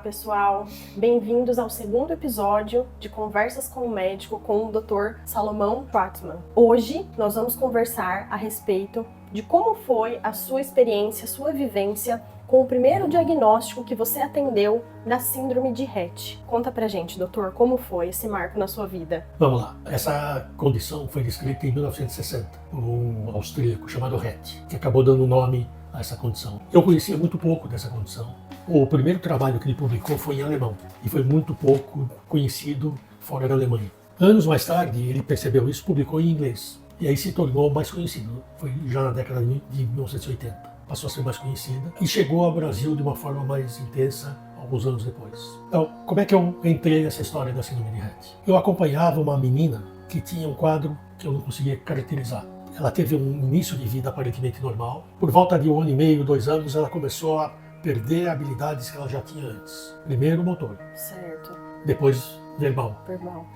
pessoal, bem-vindos ao segundo episódio de Conversas com o Médico com o Dr. Salomão Schwartzman. Hoje nós vamos conversar a respeito de como foi a sua experiência, sua vivência com o primeiro diagnóstico que você atendeu da síndrome de Rett. Conta pra gente, doutor, como foi esse marco na sua vida? Vamos lá. Essa condição foi descrita em 1960 por um austríaco chamado Rett, que acabou dando nome a essa condição. Eu conhecia muito pouco dessa condição. O primeiro trabalho que ele publicou foi em alemão e foi muito pouco conhecido fora da Alemanha. Anos mais tarde, ele percebeu isso e publicou em inglês. E aí se tornou mais conhecido. Foi já na década de 1980. Passou a ser mais conhecida e chegou ao Brasil de uma forma mais intensa alguns anos depois. Então, como é que eu entrei nessa história da síndrome de Rett? Eu acompanhava uma menina que tinha um quadro que eu não conseguia caracterizar. Ela teve um início de vida aparentemente normal. Por volta de 1 ano e meio, 2 anos, ela começou a perder habilidades que ela já tinha antes. Primeiro motor. Certo. Depois verbal. Verbal.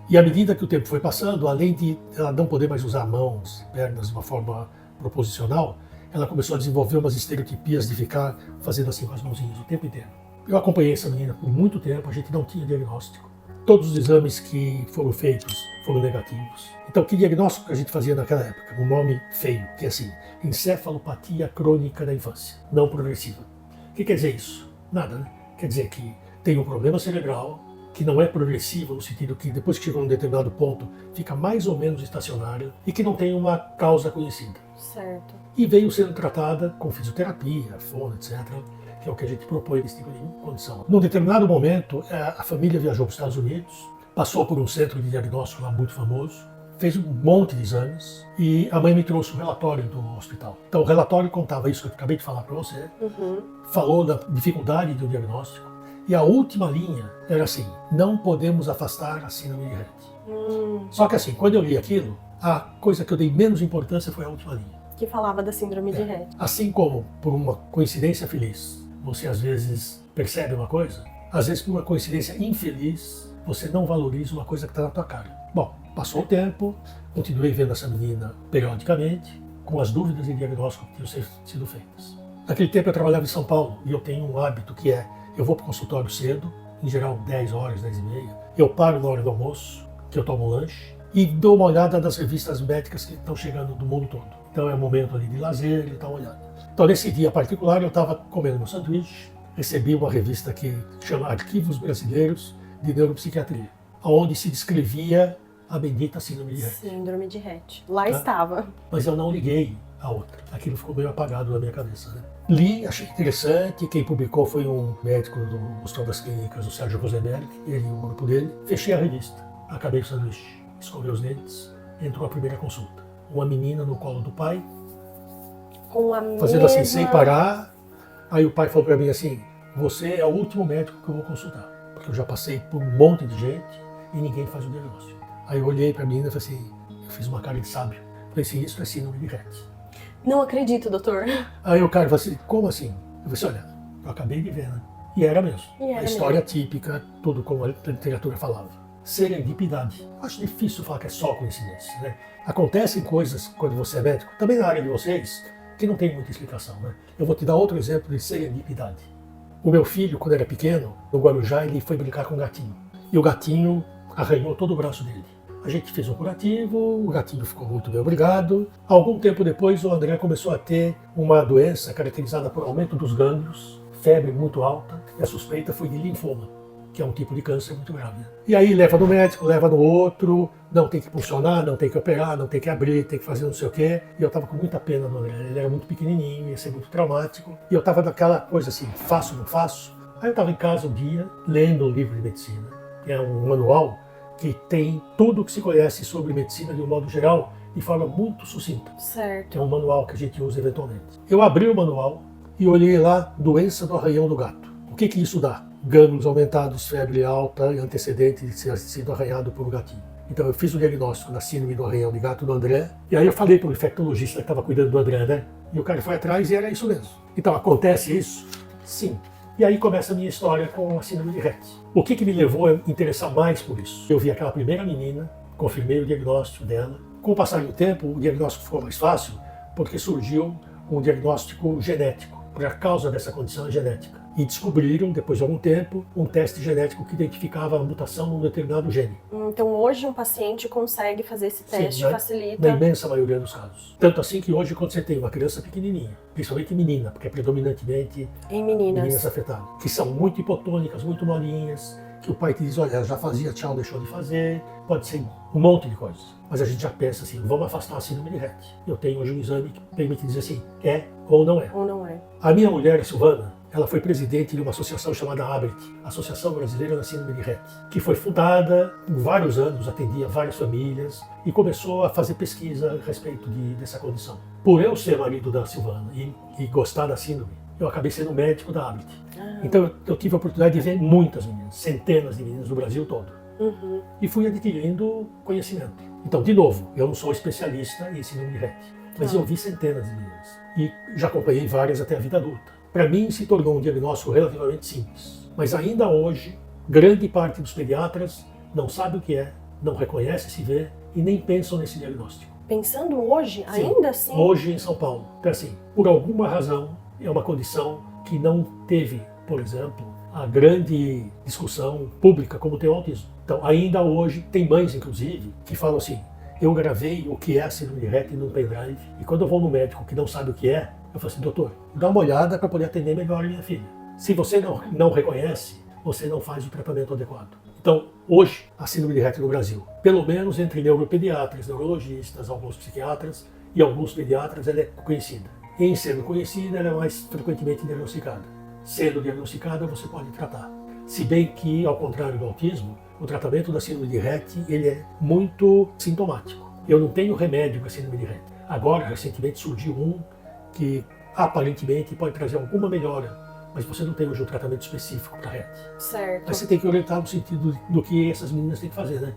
E à medida que o tempo foi passando, além de ela não poder mais usar mãos e pernas de uma forma proposicional, ela começou a desenvolver umas estereotipias de ficar fazendo assim com as mãozinhas o tempo inteiro. Eu acompanhei essa menina por muito tempo, a gente não tinha diagnóstico. Todos os exames que foram feitos foram negativos. Então, que diagnóstico que a gente fazia naquela época? Um nome feio, que é assim, encefalopatia crônica da infância, não progressiva. O que quer dizer isso? Nada, né? Quer dizer que tem um problema cerebral, que não é progressivo, no sentido que depois que chegou a um determinado ponto, fica mais ou menos estacionário e que não tem uma causa conhecida. Certo. E veio sendo tratada com fisioterapia, fono, etc., que é o que a gente propõe nesse tipo de condição. Num determinado momento, a família viajou para os Estados Unidos, passou por um centro de diagnóstico lá muito famoso, fez um monte de exames e a mãe me trouxe um relatório do hospital. Então o relatório contava isso que eu acabei de falar para você, falou da dificuldade do diagnóstico e a última linha era assim, não podemos afastar a síndrome de Rett. Só que assim, quando eu li aquilo, a coisa que eu dei menos importância foi a última linha. Que falava da síndrome de Rett. Assim como, por uma coincidência feliz, você às vezes percebe uma coisa, às vezes por uma coincidência infeliz, você não valoriza uma coisa que está na tua cara. Bom, passou o tempo, continuei vendo essa menina periodicamente, com as dúvidas de diagnóstico que tinham sido feitas. Naquele tempo eu trabalhava em São Paulo e eu tenho um hábito que é, eu vou para o consultório cedo, em geral 10 horas, 10 e meia, eu paro na hora do almoço, que eu tomo um lanche, e dou uma olhada nas revistas médicas que estão chegando do mundo todo. Então é um momento ali de lazer e dar uma olhada. Então nesse dia particular eu estava comendo meu sanduíche, recebi uma revista que chama Arquivos Brasileiros de Neuropsiquiatria, onde se descrevia a bendita síndrome de Rett. Síndrome de Rett. Lá estava. Mas eu não liguei a outra. Aquilo ficou meio apagado na minha cabeça, né? Li, achei interessante. Quem publicou foi um médico do Hospital das Clínicas, o Sérgio Rosenberg, ele e o grupo dele. Fechei a revista, acabei o sanduíche, escovei os dentes, entrou a primeira consulta. Uma menina no colo do pai, com a fazendo mesma... assim, sem parar. Aí o pai falou para mim assim, você é o último médico que eu vou consultar, porque eu já passei por um monte de gente e ninguém faz o diagnóstico. Aí eu olhei para a menina e falei assim, eu fiz uma cara de sábio. Falei assim, isso é síndrome de Rett. Não acredito, doutor. Aí o cara falou assim, como assim? Eu falei assim, olha, eu acabei de ver, né? E era mesmo. A história típica, tudo como a literatura falava. Serendipidade. Acho difícil falar que é só coincidência, né? Acontecem coisas quando você é médico, também na área de vocês, que não tem muita explicação, né? Eu vou te dar outro exemplo de serendipidade. O meu filho, quando era pequeno, no Guarujá, ele foi brincar com um gatinho. E o gatinho arranhou todo o braço dele. A gente fez um curativo, o gatinho ficou muito bem, obrigado. Algum tempo depois, o André começou a ter uma doença caracterizada por aumento dos gânglios, febre muito alta, e a suspeita foi de linfoma, que é um tipo de câncer muito grave. E aí leva no médico, leva no outro, não tem que funcionar, não tem que operar, não tem que abrir, tem que fazer não sei o quê. E eu tava com muita pena do André, ele era muito pequenininho, ia ser muito traumático. E eu tava naquela coisa assim, faço, não faço. Aí eu tava em casa um dia, lendo um livro de medicina, que é um manual que tem tudo o que se conhece sobre medicina de um modo geral, de forma muito sucinta. Certo. Que é um manual que a gente usa eventualmente. Eu abri o manual e olhei lá, doença do arranhão do gato. O que isso dá? Gânglios aumentados, febre alta e antecedente de ter sido arranhado por um gatinho. Então eu fiz o diagnóstico da síndrome do arranhão de gato do André, e aí eu falei para o infectologista que estava cuidando do André, né? E o cara foi atrás e era isso mesmo. Então acontece isso? Sim. E aí começa a minha história com a síndrome de Rett. O que me levou a interessar mais por isso? Eu vi aquela primeira menina, confirmei o diagnóstico dela. Com o passar do tempo, o diagnóstico ficou mais fácil, porque surgiu um diagnóstico genético, por causa dessa condição genética. E descobriram, depois de algum tempo, um teste genético que identificava a mutação num determinado gene. Então hoje um paciente consegue fazer esse teste, Sim, facilita. Na imensa maioria dos casos. Tanto assim que hoje, quando você tem uma criança pequenininha, principalmente menina, porque é predominantemente em meninas afetadas, que são muito hipotônicas, muito molinhas, que o pai te diz, olha, ela já fazia, tchau, deixou de fazer, pode ser um monte de coisas. Mas a gente já pensa assim, vamos afastar a síndrome de Rett. Eu tenho hoje um exame que permite dizer assim, é ou não é. Ou não é. A minha mulher, a Silvana, ela foi presidente de uma associação chamada ABRET, Associação Brasileira da Síndrome de Rett, que foi fundada por vários anos, atendia várias famílias e começou a fazer pesquisa a respeito dessa condição. Por eu ser marido da Silvana e gostar da síndrome, eu acabei sendo médico da ABRET. Então eu tive a oportunidade de ver muitas meninas, centenas de meninas do Brasil todo. E fui adquirindo conhecimento. Então, de novo, eu não sou especialista em síndrome de Rett, mas eu vi centenas de meninas e já acompanhei várias até a vida adulta. Para mim, se tornou um diagnóstico relativamente simples. Mas ainda hoje, grande parte dos pediatras não sabe o que é, não reconhece se vê e nem pensam nesse diagnóstico. Pensando hoje, Sim, ainda assim? Hoje em São Paulo. Então, assim, por alguma razão, é uma condição que não teve, por exemplo, a grande discussão pública como tem o autismo. Então, ainda hoje, tem mães, inclusive, que falam assim, eu gravei o que é a síndrome de Rett num pendrive e quando eu vou no médico que não sabe o que é, eu falo assim, doutor, dá uma olhada para poder atender melhor a minha filha. Se você não reconhece, você não faz o tratamento adequado. Então, hoje, a síndrome de Rett no Brasil, pelo menos entre neuropediatras, neurologistas, alguns psiquiatras e alguns pediatras, ela é conhecida. Em sendo conhecida, ela é mais frequentemente diagnosticada. Sendo diagnosticada, você pode tratar. Se bem que, ao contrário do autismo, o tratamento da síndrome de Rett ele é muito sintomático. Eu não tenho remédio para a síndrome de Rett. Agora, recentemente, surgiu um que aparentemente pode trazer alguma melhora, mas você não tem hoje um tratamento específico para Rett. Certo. Mas você tem que orientar no sentido do que essas meninas têm que fazer, né?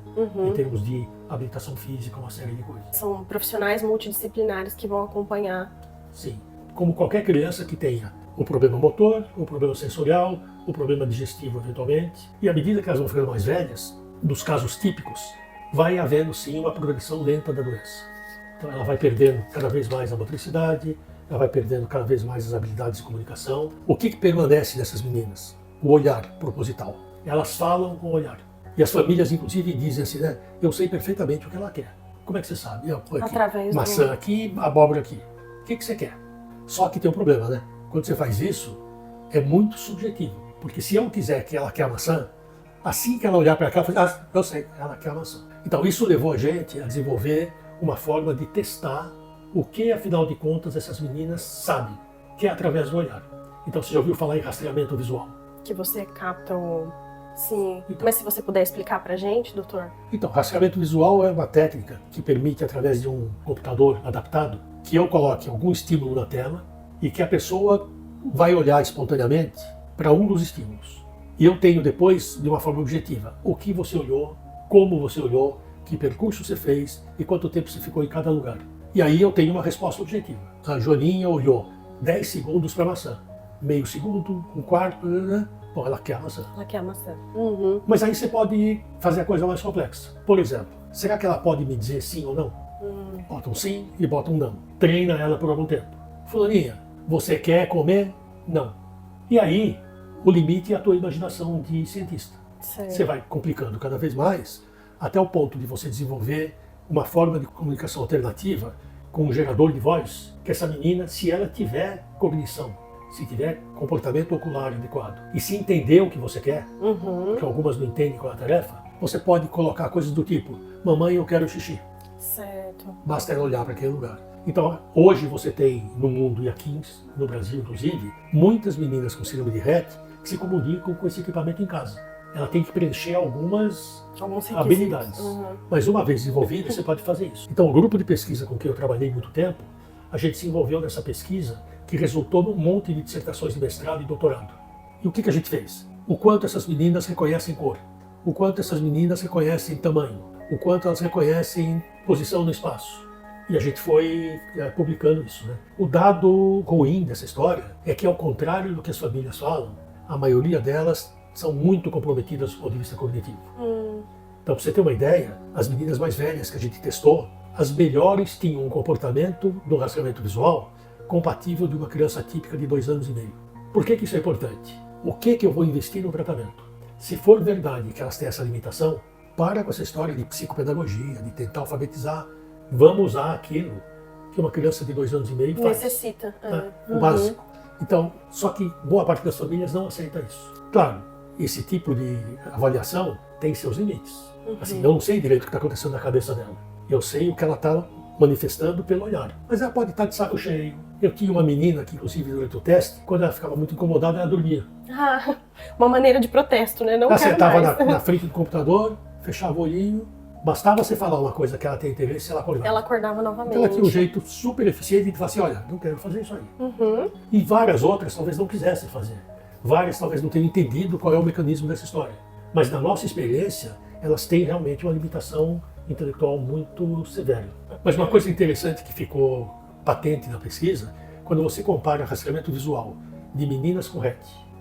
Em termos de habilitação física, uma série de coisas. São profissionais multidisciplinares que vão acompanhar. Sim. Como qualquer criança que tenha o problema motor, o problema sensorial, o problema digestivo eventualmente. E à medida que elas vão ficando mais velhas, nos casos típicos, vai havendo sim uma progressão lenta da doença. Então ela vai perdendo cada vez mais a motricidade, ela vai perdendo cada vez mais as habilidades de comunicação. O que permanece dessas meninas? O olhar proposital. Elas falam com o olhar. E as famílias, inclusive, dizem assim, né? Eu sei perfeitamente o que ela quer. Como é que você sabe? Eu, aqui, através maçã aqui, abóbora aqui. O que você quer? Só que tem um problema, né? Quando você faz isso, é muito subjetivo. Porque se eu quiser que ela quer a maçã, assim que ela olhar para cá, eu sei, ela quer a maçã. Então isso levou a gente a desenvolver uma forma de testar o que, afinal de contas, essas meninas sabem, que é através do olhar. Então você já ouviu falar em rastreamento visual? Que você capta o... Sim. Então, mas se você puder explicar pra gente, doutor? Então, rastreamento visual é uma técnica que permite, através de um computador adaptado, que eu coloque algum estímulo na tela e que a pessoa vai olhar espontaneamente para um dos estímulos. E eu tenho depois, de uma forma objetiva, o que você olhou, como você olhou, que percurso você fez e quanto tempo você ficou em cada lugar. E aí eu tenho uma resposta objetiva. A Joaninha olhou 10 segundos para a maçã, meio segundo, um quarto, bom, ela quer a maçã. Ela quer a maçã. Mas aí você pode fazer a coisa mais complexa. Por exemplo, será que ela pode me dizer sim ou não? Bota um sim e bota um não. Treina ela por algum tempo. Fulaninha, você quer comer? Não. E aí, o limite é a tua imaginação de cientista. Certo. Você vai complicando cada vez mais, até o ponto de você desenvolver uma forma de comunicação alternativa com um gerador de voz, que essa menina, se ela tiver cognição, se tiver comportamento ocular adequado e se entender o que você quer, porque algumas não entendem qual é a tarefa, você pode colocar coisas do tipo, mamãe, eu quero xixi. Certo. Basta ela olhar para aquele lugar. Então, hoje você tem no mundo e aqui no Brasil, inclusive, muitas meninas com síndrome de Rett que se comunicam com esse equipamento em casa. Ela tem que preencher alguns habilidades. Mas uma vez desenvolvida, você pode fazer isso. Então, o grupo de pesquisa com que eu trabalhei muito tempo, a gente se envolveu nessa pesquisa que resultou num monte de dissertações de mestrado e doutorado. E o que a gente fez? O quanto essas meninas reconhecem cor, o quanto essas meninas reconhecem tamanho, o quanto elas reconhecem posição no espaço. E a gente foi publicando isso, né? O dado ruim dessa história é que, ao contrário do que as famílias falam, a maioria delas são muito comprometidas do ponto de vista cognitivo. Então, para você ter uma ideia, as meninas mais velhas que a gente testou, as melhores tinham um comportamento do rastreamento visual compatível de uma criança típica de 2 anos e meio. Por que isso é importante? o que eu vou investir no tratamento. Se for verdade que elas têm essa limitação, para com essa história de psicopedagogia, de tentar alfabetizar. Vamos usar aquilo que uma criança de 2 anos e meio faz. Necessita. O básico. Então, só que boa parte das famílias não aceita isso. Claro, esse tipo de avaliação tem seus limites. Assim, eu não sei direito o que está acontecendo na cabeça dela. Eu sei o que ela está manifestando pelo olhar. Mas ela pode estar de saco cheio. Eu tinha uma menina que, inclusive, durante o teste, quando ela ficava muito incomodada, ela dormia. Ah, uma maneira de protesto, né? Não ela quero sentava mais. na frente do computador, fechava o olhinho, bastava você falar uma coisa que ela tem interesse e ela acordava. Ela acordava novamente. Então ela tinha um jeito super eficiente de falar assim, olha, não quero fazer isso aí. E várias outras talvez não quisessem fazer. Várias talvez não tenham entendido qual é o mecanismo dessa história. Mas na nossa experiência, elas têm realmente uma limitação intelectual muito severa. Mas uma coisa interessante que ficou patente na pesquisa, quando você compara rastreamento visual de meninas com RET,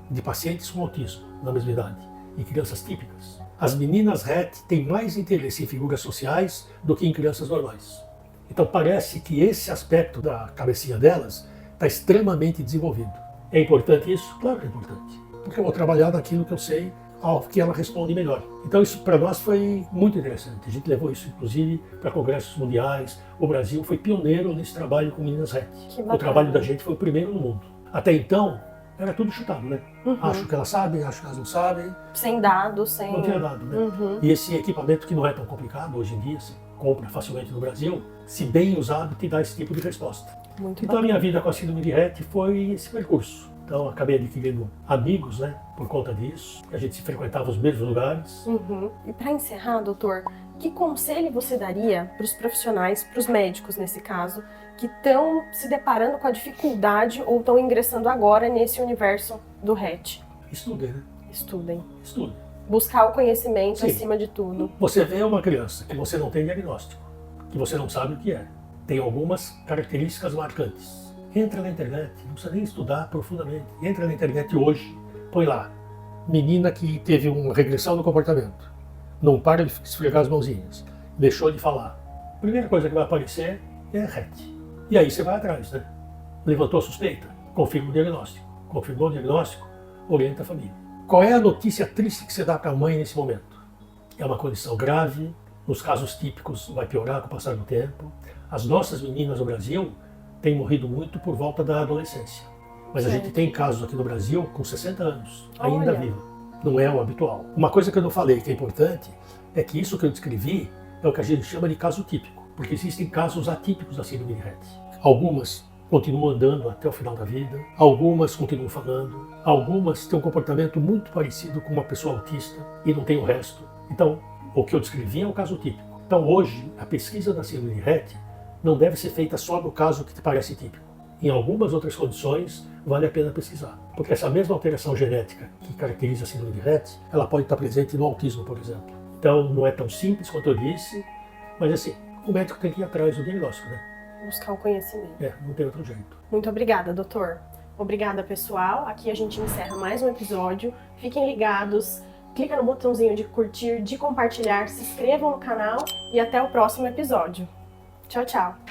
de pacientes com autismo na mesma idade e crianças típicas, as meninas RET têm mais interesse em figuras sociais do que em crianças normais. Então parece que esse aspecto da cabecinha delas está extremamente desenvolvido. É importante isso? Claro que é importante. Porque eu vou trabalhar naquilo que eu sei, ao que ela responde melhor. Então isso para nós foi muito interessante. A gente levou isso inclusive para congressos mundiais. O Brasil foi pioneiro nesse trabalho com meninas RET. O trabalho da gente foi o primeiro no mundo. Até então, era tudo chutado, né? Acho que elas sabem, acho que elas não sabem. Sem dados, sem... Não tinha dado, né? E esse equipamento que não é tão complicado, hoje em dia se compra facilmente no Brasil, se bem usado, te dá esse tipo de resposta. Muito então a minha vida com a síndrome de RET foi esse percurso. Então acabei adquirindo amigos, né? Por conta disso. A gente se frequentava os mesmos lugares. E para encerrar, doutor, que conselho você daria para os profissionais, para os médicos nesse caso, que estão se deparando com a dificuldade ou estão ingressando agora nesse universo do RET? Estudem, né? Estudem. Estudem. Buscar o conhecimento Sim. acima de tudo. Você vê uma criança que você não tem diagnóstico, que você não sabe o que é. Tem algumas características marcantes. Entra na internet, não precisa nem estudar profundamente. Entra na internet hoje, põe lá, menina que teve uma regressão no comportamento, não para de esfregar as mãozinhas, deixou de falar. A primeira coisa que vai aparecer é RET. E aí você vai atrás, né? Levantou a suspeita, confirma o diagnóstico. Confirmou o diagnóstico, orienta a família. Qual é a notícia triste que você dá para a mãe nesse momento? É uma condição grave, nos casos típicos vai piorar com o passar do tempo. As nossas meninas no Brasil têm morrido muito por volta da adolescência. Mas a gente tem casos aqui no Brasil com 60 anos, ainda viva. Não é o habitual. Uma coisa que eu não falei que é importante é que isso que eu descrevi é o que a gente chama de caso típico, porque existem casos atípicos da síndrome de RET. Algumas continuam andando até o final da vida, algumas continuam falando, algumas têm um comportamento muito parecido com uma pessoa autista e não tem o resto. Então, o que eu descrevi é o caso típico. Então, hoje, a pesquisa da síndrome de RET não deve ser feita só no caso que te parece típico. Em algumas outras condições, vale a pena pesquisar. Porque essa mesma alteração genética que caracteriza a síndrome de RET, ela pode estar presente no autismo, por exemplo. Então, não é tão simples quanto eu disse, mas assim, o médico tem que ir atrás do diagnóstico, né? Buscar o conhecimento. Não tem outro jeito. Muito obrigada, doutor. Obrigada, pessoal. Aqui a gente encerra mais um episódio. Fiquem ligados. Clica no botãozinho de curtir, de compartilhar, se inscrevam no canal e até o próximo episódio. Tchau, tchau!